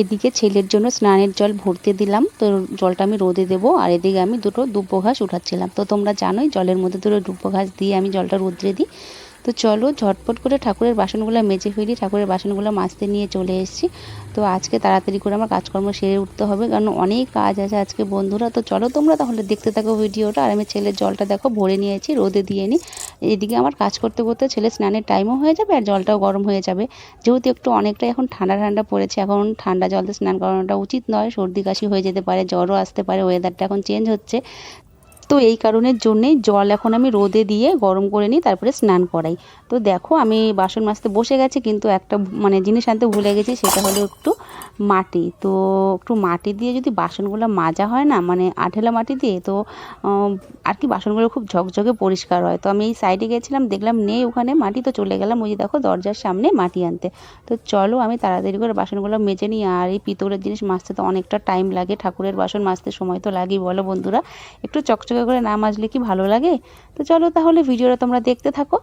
এদিকে ছেলের জন্য স্নানের জল ভরতে দিলাম, তো জলটা আমি রোদে দেবো। আর এদিকে আমি দুটো দুব্বো ঘাস উঠাচ্ছিলাম। তো তোমরা জানোই জলের মধ্যে দুটো দুব্বো ঘাস দিয়ে আমি জলটা রোদ্রে দিই। তো চলো ঝটপট করে ঠাকুরের বাসনগুলো মেজে ফেলি। ঠাকুরের বাসনগুলো মাজতে নিয়ে চলে এসেছি। তো আজকে তাড়াতাড়ি করে আমার কাজকর্ম সেরে উঠতে হবে, কারণ অনেক কাজ আছে আজকে বন্ধুরা। তো চলো তোমরা তাহলে দেখতে থাকো ভিডিওটা। আর আমি ছেলের জলটা দেখো ভরে নিয়েছি, রোদে দিয়ে নিই। এদিকে আমার কাজ করতে করতে ছেলে স্নানের টাইমও হয়ে যাবে আর জলটাও গরম হয়ে যাবে। যেহেতু একটু অনেকটা এখন ঠান্ডা ঠান্ডা পড়েছে, এখন ঠান্ডা জলতে স্নান করানোটা উচিত নয়, সর্দি কাশি হয়ে যেতে পারে, জ্বরও আসতে পারে, ওয়েদারটা এখন চেঞ্জ হচ্ছে। তো এই কারণের জন্যেই জল এখন আমি রোদে দিয়ে গরম করে নিই, তারপরে স্নান করাই। তো দেখো আমি বাসন মাজতে বসে গেছি, কিন্তু একটা জিনিস আনতে ভুলে গেছি, সেটা হলো একটু মাটি। তো একটু মাটি দিয়ে যদি বাসনগুলো মাজা হয় না, আঠেলা মাটি দিয়ে, তো আর কি বাসনগুলো খুব ঝকঝকে পরিষ্কার হয়। তো আমি এই সাইডে গেছিলাম, দেখলাম নেই ওখানে মাটি, তো চলে গেলাম ওই যে দেখো দরজার সামনে মাটি আনতে। তো চলো আমি তাড়াতাড়ি করে বাসনগুলো মেজে নিই। আর এই পিতলের জিনিস মাজতে তো অনেকটা টাইম লাগে, ঠাকুরের বাসন মাজতে সময় তো লাগেই বলো বন্ধুরা, একটু চকচকে করে না মাজলে কি ভালো লাগে? তো চলো তাহলে ভিডিওটা তোমরা দেখতে থাকো।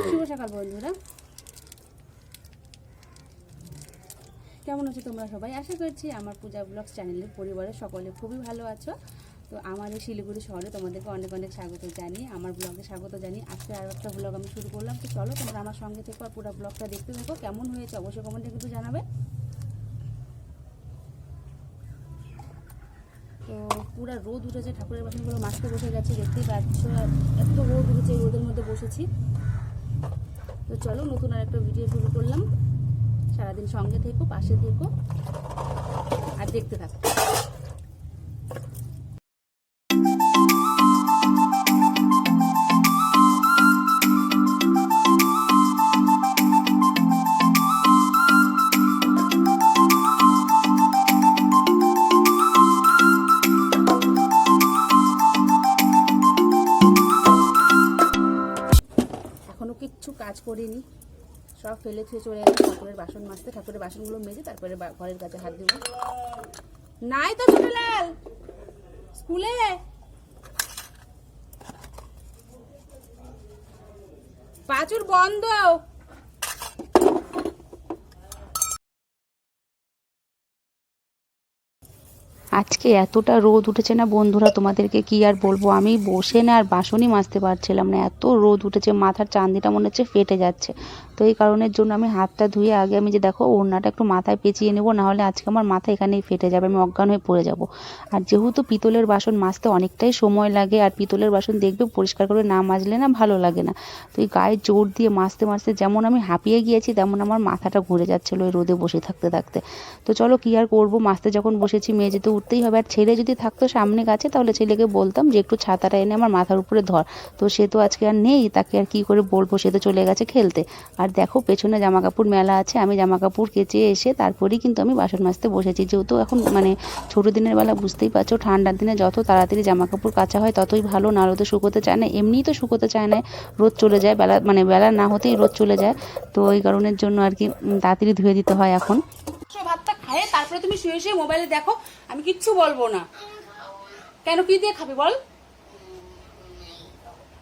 শুভ সকাল বন্ধুরা, কেমন আছো তোমরা সবাই? আশা করছি আমার পূজা ব্লগস চ্যানেলের পরিবারের সকলে খুবই ভালো আছো। তো আমার এই শিলিগুড়ি শহরে তোমাদেরকে অনেক অনেক স্বাগত জানিয়ে, আমার ব্লগে স্বাগত জানিয়ে আজকে আরও একটা ব্লগ আমি শুরু করলাম। তো চলো তোমরা আমার সঙ্গে থেকো আর পুরো ব্লগটা দেখতে থাকো। কেমন হয়েছে অবশ্যই কমেন্টে কিন্তু জানাবে। তো পুরো রোদ উঠেছে, ঠাকুরের বাসনগুলো মাজতে বসে গেছে, দেখতেই পাচ্ছ এত রোদ উঠেছে, এই রোদের মধ্যে বসেছি। তো চলো নতুন আর একটা ভিডিও শুরু করলাম। সারাদিন সঙ্গে থেকো, পাশে থেকো আর দেখতে থাকো। এখনো কিচ্ছু কাজ করিনি, সব ফেলে ছুঁয়ে চলে গেছে ঠাকুরের বাসন মাজতে। ঠাকুরের বাসনগুলো মেজে তারপরে ঘরের কাছে হাত দেবো। নাই তো ছোটলাল স্কুলে, পাঁচুর বন্ধ। আজকে এতটা রোদ উঠেছে না বন্ধুরা, তোমাদেরকে কি আর বলবো, আমি বসে না আর বাসনই মাজতে পারছিলাম না, এত রোদ উঠেছে, মাথার চান্দিটা মনে হচ্ছে ফেটে যাচ্ছে। তো এই কারণের জন্য আমি হাতটা ধুয়ে আগে আমি যে দেখো ওড়নাটা একটু মাথায় পেঁচিয়ে নেবো, নাহলে আজকে আমার মাথা এখানেই ফেটে যাবে, আমি অজ্ঞান হয়ে পড়ে যাব। আর যেহেতু পিতলের বাসন মাজতে অনেকটাই সময় লাগে, আর পিতলের বাসন দেখবে পরিষ্কার করে না মাজলে না ভালো লাগে না। তো এই গায়ে জোর দিয়ে মাজতে মাজতে যেমন আমি হাঁপিয়ে গিয়েছি, তেমন আমার মাথাটা ঘুরে যাচ্ছিলো ওই রোদে বসে থাকতে থাকতে। তো চলো কি আর করবো, মাজতে যখন বসেছি মেজে তো উঠতেই হবে। আর ছেলে যদি থাকতো সামনে গাছে, তাহলে ছেলেকে বলতাম যে একটু ছাতাটা এনে আমার মাথার উপরে ধর। তো সে তো আজকে আর নেই, তাকে আর কি করে বলবো, সে তো চলে গেছে খেলতে। আর দেখো পেছনে জামা কাপড় মেলা আছে, আমি জামা কাপড় কেচে এসে তারপরেই কিন্তু আমি বাসন মাজতে বসেছি। যেহেতু এখন ছোটো দিনের বেলা বুঝতেই পারছো, ঠান্ডার দিনে যত তাড়াতাড়ি জামা কাপড় কাচা হয় ততই ভালো, নাহলে তো শুকোতে চায় না, এমনিই তো শুকোতে চায় না, রোদ চলে যায়, বেলা না হতেই রোদ চলে যায়। তো এই কারণের জন্য আর কি তাড়াতাড়ি ধুয়ে দিতে হয় এখন। ভাতটা খায় তারপরে তুমি শুয়ে শুয়ে মোবাইলে দেখো, আমি কিচ্ছু বলবো না। কেন, কি দিয়ে খাবে বল?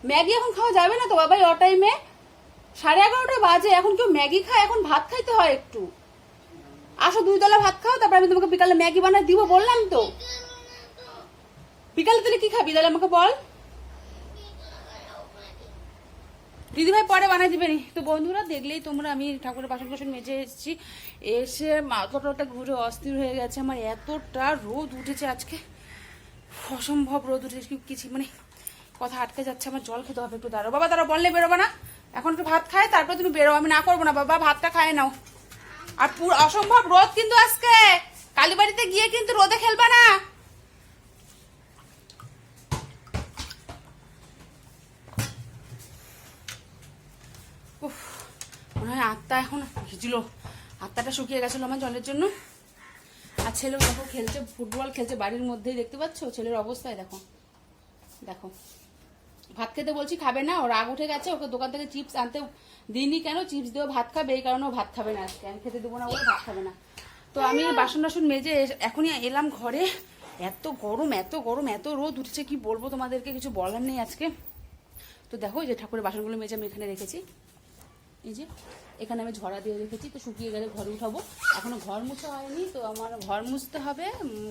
ম্যাগি এখন খাওয়া যাবে না তো বাবা, ও টাইমে 11:30 বাজে, এখন কেউ ম্যাগি খায়? এখন ভাত খাইতে হয় একটু। আসো 2 তলা ভাত খাও, তারপর আমি তোমাকে বিকালে ম্যাগি বানাই দিব, বললাম তো। বিকালে দিলে কি খাবি তাহলে আমাকে বল, দিদিভাই পরে বানাই দিবে নি। তো বন্ধুরা দেখলেই তোমরা, আমি ঠাকুরের বাসন কোসন মেজে এসেছি, এসে মাথাটা ঘুরে অস্থির হয়ে গেছে আমার, এতটা রোদ উঠেছে আজকে, অসম্ভব রোদ উঠেছে, কিছু কথা আটকে যাচ্ছে আমার, জল খেতে হবে। একটু দাঁড়াও বাবা, দাঁড়াও, বললে বেরোবা না, এখন একটু ভাত খায় তারপর তুমি বেরো, আমি না করবো না বাবা, ভাতটা খায় নাও। আর পুরো অসম্ভব রোদ কিন্তু আজকে, কালীবাড়িতে গিয়ে কিন্তু রোদে খেলবা না। মনে হয় আত্মা এখন ভিজলো, আত্মাটা শুকিয়ে গেছিল আমার জলের জন্য। আর ছেলেও দেখো খেলছে, ফুটবল খেলছে বাড়ির মধ্যেই, দেখতে পাচ্ছ ছেলের অবস্থায় দেখো। দেখো ভাত খেতে বলছি খাবে না, ওর রাগ উঠে গেছে, ওকে দোকান থেকে চিপস আনতে দিইনি। কেন চিপস দিয়েও ভাত খাবে, এই কারণে ও ভাত খাবে না আজকে, আমি খেতে দেবো না বলে ভাত খাবে না। তো আমি বাসন টাসন মেজে এখনই এলাম ঘরে। এত গরম এত গরম এত রোদ উঠেছে, কি বলবো তোমাদেরকে, কিছু বলার নেই আজকে। তো দেখো এই যে ঠাকুরের বাসনগুলো মেজে আমি এখানে রেখেছি, এই যে এখানে আমি ঝরা দিয়ে রেখেছি। তো শুকিয়ে গেলে ঘরে উঠাবো, এখনো ঘর মুছা হয়নি, তো আমার ঘর মুছতে হবে।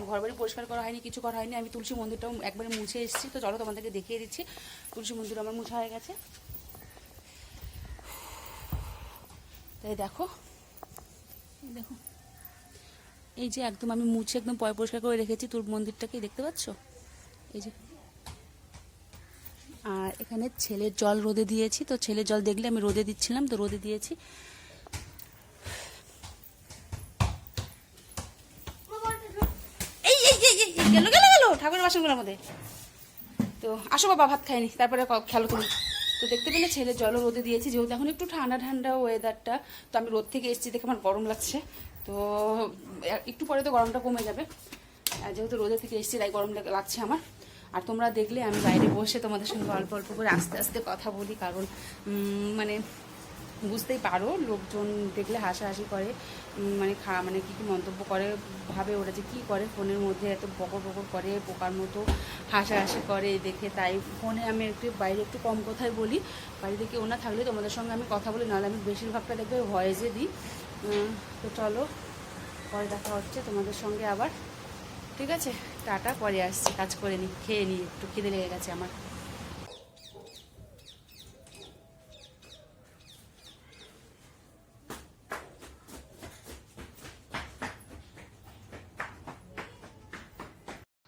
ঘর বাড়ি পরিষ্কার করা হয়নি, কিছু করা হয়নি। আমি তুলসী মন্দিরটাও একবারে মুছে এসেছি, তো চলো তোমাদেরকে দেখিয়ে দিচ্ছি। তুলসী মন্দির আমার মুছা হয়ে গেছে, তাই দেখো দেখো এই যে একদম আমি মুছে একদম পরিষ্কার করে রেখেছি তুলসী মন্দিরটাকে, দেখতে পাচ্ছ এই যে। আর এখানে ছেলের জল রোদে দিয়েছি, তো ছেলের জল দেখলে আমি রোদে দিচ্ছিলাম, তো রোদে দিয়েছি। এই এই এই গেল গেল গেল ঠাকুরের বাসনগুলোর মধ্যে। তো আসো বাবা, ভাত খাইনি, তারপরে খেলো তুমি। তো দেখতে পেলে ছেলের জলও রোদে দিয়েছি, যেহেতু এখন একটু ঠান্ডা ঠান্ডা ওয়েদারটা, তো আমি রোদ থেকে এসেছি দেখে আমার গরম লাগছে। তো একটু পরে তো গরমটা কমে যাবে, যেহেতু রোদে থেকে এসেছি তাই গরম লাগছে আমার। আর তোমরা দেখলে আমি বাইরে বসে তোমাদের সঙ্গে অল্প অল্প করে আস্তে আস্তে কথা বলি, কারণ মানে বুঝতেই পারো লোকজন দেখলে হাসাহাসি করে, মানে মানে কী কী মন্তব্য করে, ভাবে ওরা যে কী করে, ফোনের মধ্যে এত বকর বকর করে, পোকার মতো হাসাহাসি করে দেখে। তাই ফোনে আমি একটু বাইরে একটু কম কথাই বলি, বাড়িতে কেউ না থাকলে তোমাদের সঙ্গে আমি কথা বলি, নাহলে আমি বেশিরভাগটা দেখবে ভয়েসে দিই। তো চলো পরে দেখা হচ্ছে তোমাদের সঙ্গে আবার, ঠিক আছে? টাটা, পরে আসছি, কাজ করে নিই, খেয়ে নিই, একটু খিদে লেগে গেছে আমার।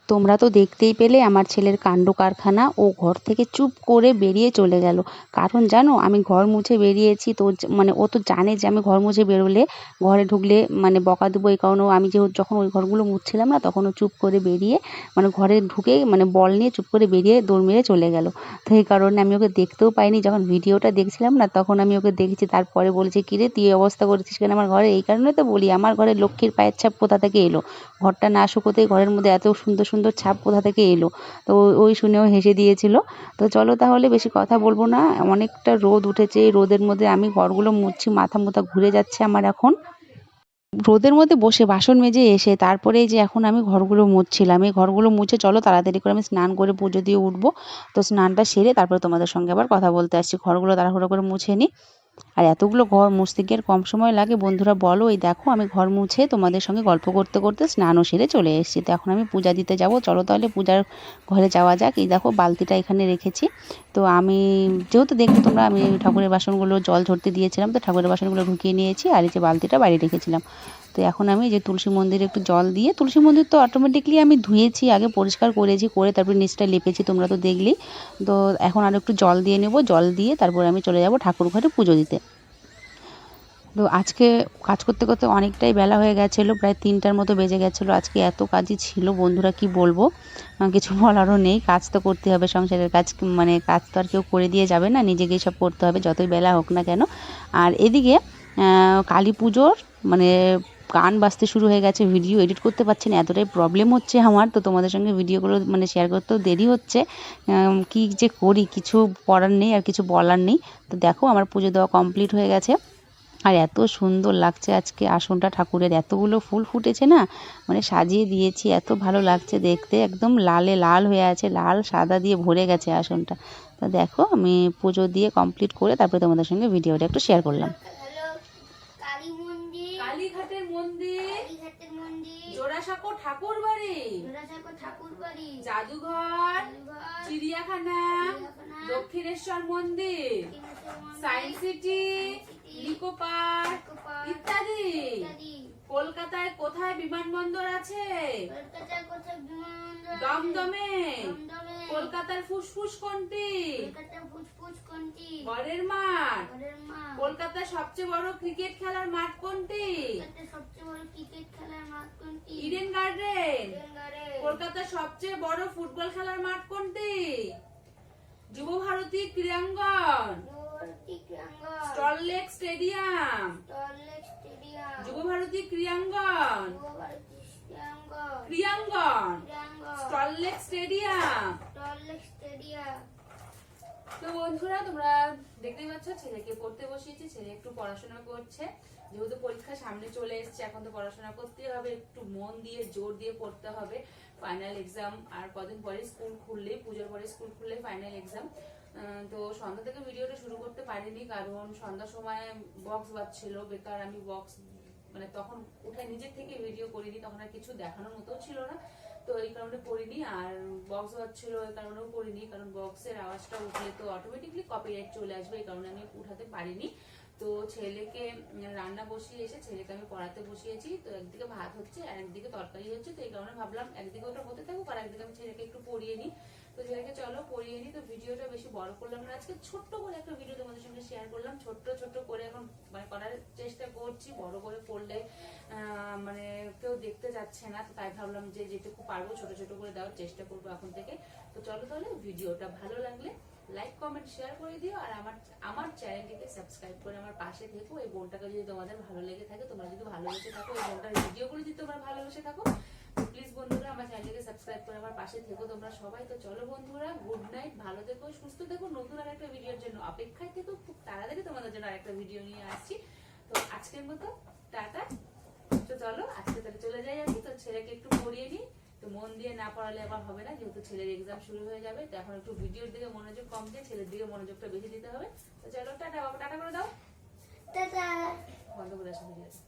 তোমরা তো দেখতেই পেলে আমার ছেলের কাণ্ড কারখানা। ও ঘর থেকে চুপ করে বেরিয়ে চলে গেল, কারণ জানো আমি ঘর মুছে বেরিয়েছি, তো মানে ও তো জানে যে আমি ঘর মুছে বেরোলে ঘরে ঢুকলে মানে বকা দেবো, এই কারণে আমি যখন ওই ঘরগুলো মুছছিলাম না তখন ও চুপ করে বেরিয়ে মানে ঘরে ঢুকে মানে বল নিয়ে চুপ করে বেরিয়ে দৌড় মেরে চলে গেল। তো এই কারণে আমি ওকে দেখতেও পাইনি, যখন ভিডিওটা দেখছিলাম না তখন আমি ওকে দেখেছি। তারপরে বলেছি কিরে তুই এই অবস্থা করেছিস কেন আমার ঘরে? এই কারণে তো বলি আমার ঘরে লক্ষ্মীর পায়ের ছাপ কোথা থেকে এলো, ঘরটা না শুকোতেই ঘরের মধ্যে এত সুন্দর সুন্দর ছাপ কোথা থেকে এলো। তো ওই শুনেও হেসে দিয়েছিল। তো চলো তাহলে বেশি কথা বলবো না, অনেকটা রোদ উঠেছে, এই রোদের মধ্যে আমি ঘরগুলো মুছছি, মাথা মুথা ঘুরে যাচ্ছে আমার এখন। রোদের মধ্যে বসে বাসন মেজে এসে তারপরে এই যে এখন আমি ঘরগুলো মুছছিলাম, এই ঘরগুলো মুছে চলো তাড়াতাড়ি করে আমি স্নান করে পুজো দিয়ে উঠবো। তো স্নানটা সেরে তারপরে তোমাদের সঙ্গে আবার কথা বলতে আসছি। ঘরগুলো তাড়াহুড়ো করে মুছে নিই। আর এতগুলো ঘর মুছতে কি আর কম সময় লাগে বন্ধুরা বলো? এই দেখো আমি ঘর মুছে তোমাদের সঙ্গে গল্প করতে করতে স্নানও সেরে চলে এসেছি। তো এখন আমি পূজা দিতে যাব, চলো তাহলে পূজার ঘরে যাওয়া যাক। এই দেখো বালতিটা এখানে রেখেছি। তো আমি যেহেতু দেখলে তোমরা আমি ঠাকুরের বাসনগুলো জল ঝরতে দিয়েছিলাম, তো ঠাকুরের বাসনগুলো ঢুকিয়ে নিয়েছি, আর এই যে বালতিটা বাইরে রেখেছিলাম। তো এখন আমি যে তুলসী মন্দিরে একটু জল দিয়ে, তুলসী মন্দির তো অটোমেটিকলি আমি ধুয়েছি, আগে পরিষ্কার করেছি, করে তারপরে নিচটা লেপেছি, তোমরা তো দেখলেই। তো এখন আর একটু জল দিয়ে নেব, জল দিয়ে তারপরে আমি চলে যাব ঠাকুর ঘরে পুজো দিতে। তো আজকে কাজ করতে করতে অনেকটাই বেলা হয়ে গেছিলো, প্রায় 3টার মতো বেজে গেছিলো। আজকে এত কাজই ছিল বন্ধুরা, কি বলবো, কিছু বলারও নেই। কাজ তো করতে হবে, সংসারের কাজ, মানে কাজ তো আর কেউ করে দিয়ে যাবে না, নিজেকেই সব করতে হবে যতই বেলা হোক না কেন। আর এদিকে কালী পুজোর মানে গান বাজতে শুরু হয়ে গেছে, ভিডিও এডিট করতে পারছি না, এতটাই প্রবলেম হচ্ছে আমার। তো তোমাদের সঙ্গে ভিডিওগুলো মানে শেয়ার করতেও দেরি হচ্ছে, কী যে করি কিছু করার নেই আর কিছু বলার নেই। তো দেখো আমার পুজো দেওয়া কমপ্লিট হয়ে গেছে। আর এত সুন্দর লাগছে আজকে আসনটা ঠাকুরের, এতগুলো ফুল ফুটেছে না, মানে সাজিয়ে দিয়েছি, এত ভালো লাগছে দেখতে, একদম লালে লাল হয়ে আছে, লাল সাদা দিয়ে ভরে গেছে আসনটা। তো দেখো আমি পুজো দিয়ে কমপ্লিট করে তারপরে তোমাদের সঙ্গে ভিডিওটা একটু শেয়ার করলাম। কালীঘাটের মন্দির, জোড়াসাঁকো ঠাকুর বাড়ি, জাদুঘর, চিড়িয়াখানা, দক্ষিণেশ্বর মন্দির, সায়েন্স সিটি, ইকো পার্ক ইত্যাদি। কলকাতায় কোথায় বিমানবন্দর আছে? দমদমে। কলকাতার ফুসফুস কোনটি? কলকাতার ফুসফুস কোনটি? বরের মাঠ। বরের মাঠ। কলকাতার সবচেয়ে বড় ক্রিকেট খেলার মাঠ কোনটি? কলকাতার সবচেয়ে বড় ক্রিকেট খেলার মাঠ কোনটি? Eden garden. Eden garden. কলকাতার সবচেয়ে বড় ফুটবল খেলার মাঠ কোনটি? যুব ভারতী ক্রীড়াঙ্গন। যুবভারতী ক্রীড়াঙ্গন। স্টললেক স্টেডিয়াম। স্টললেক স্টেডিয়াম। যুব ভারতী ক্রীড়াঙ্গন। যুবভারতী ক্রীড়াঙ্গন। ক্রীড়াঙ্গন। ক্রীড়াঙ্গন। স্টললেক স্টেডিয়াম। স্টললেক স্টেডিয়াম। তো বন্ধুরা তোমরা দেখতেই পাচ্ছ ছেলেকে পড়তে বসিয়েছি, ছেলে একটু পড়াশোনা করছে। যেহেতু পরীক্ষা সামনে চলে এসেছে, এখন তো পড়াশোনা করতেই হবে, একটু মন দিয়ে জোর দিয়ে পড়তে হবে। ফাইনাল এক্সাম আর কদিন পরে স্কুল খুললেই, পুজোর পরে স্কুল খুললেই ফাইনাল এক্সাম। তো সন্ধ্যা থেকে ভিডিওটা শুরু করতে পারিনি, কারণ সন্ধ্যার সময় বক্স বাজছিল, বেকার আমি বক্স মানে তখন উঠে নিজের থেকে ভিডিও করিনি, তখন আর কিছু দেখানোর মতো ছিল না, তো এই কারণে করিনি। আর বক্স বাজছিল এই কারণেও করিনি, কারণ বক্সের আওয়াজটা উঠলে তো অটোমেটিকলি কপিরাইট চলে আসবে, এই কারণে আমি উঠাতে পারিনি। তো ছেলেকে রান্না বসিয়ে এসে ছেলেকে আমি পড়াতে বসিয়েছি, তো একদিকে ভাত হচ্ছে আর একদিকে তরকারি হচ্ছে, তো এই কারণে ভাবলাম একদিকে ওটা হতে থাকুক আর একদিকে আমি ছেলেকে একটু পড়িয়ে নিই। তো ছেলেকে চলো পড়িয়ে নিই। তো ভিডিওটা বেশি বড় করলাম না, আজকে ছোট্ট করে একটা ভিডিও তোমাদের সঙ্গে শেয়ার করলাম, ছোট্ট ছোট্ট করে এখন মানে করার চেষ্টা করছি। বড় করে করলে মানে কেউ দেখতে যাচ্ছে না, তো তাই ভাবলাম যে যেটুকু পারবো ছোট ছোট করে দেওয়ার চেষ্টা করবো এখন থেকে। তো চলো তাহলে ভিডিওটা ভালো লাগলে লাইক কমেন্ট শেয়ার করে দিও, আর আমার চ্যানেলটিকে সাবস্ক্রাইব করে আমার পাশে থেকো। এই বোনটাকে যদি তোমাদের ভালো লেগে থাকে, তোমরা যদি ভালোবেসে থাকো, এই বোনটার ভিডিওগুলো যদি তোমরা ভালোবেসে থাকো, তো প্লিজ বন্ধুরা আমার চ্যানেলটিকে সাবস্ক্রাইব করে আমার পাশে থেকো তোমরা সবাই। তো চলো বন্ধুরা, গুড নাইট, ভালো থেকো, সুস্থ থেকো, নতুন আর একটা ভিডিওর জন্য অপেক্ষায় থেকো, খুব তাড়াতাড়ি তোমাদের জন্য আরেকটা ভিডিও নিয়ে আসছি। তো আজকের মতো টাটা। তো চলো আজকে তাহলে চলে যাই আমি, তো ছেলেকে একটু পড়িয়ে নিই। তো মন দিয়ে না পড়ালে আবার হবে না, যেহেতু ছেলের এক্সাম শুরু হয়ে যাবে, তো এখন একটু ভিডিওর দিকে মনোযোগ কম দিয়ে ছেলের দিকে মনোযোগটা বেশি দিতে হবে। তো চলো টাটা, বাবা টাটা করে দাও, টাটা। বন্ধ করে আসো ভিডিওটা।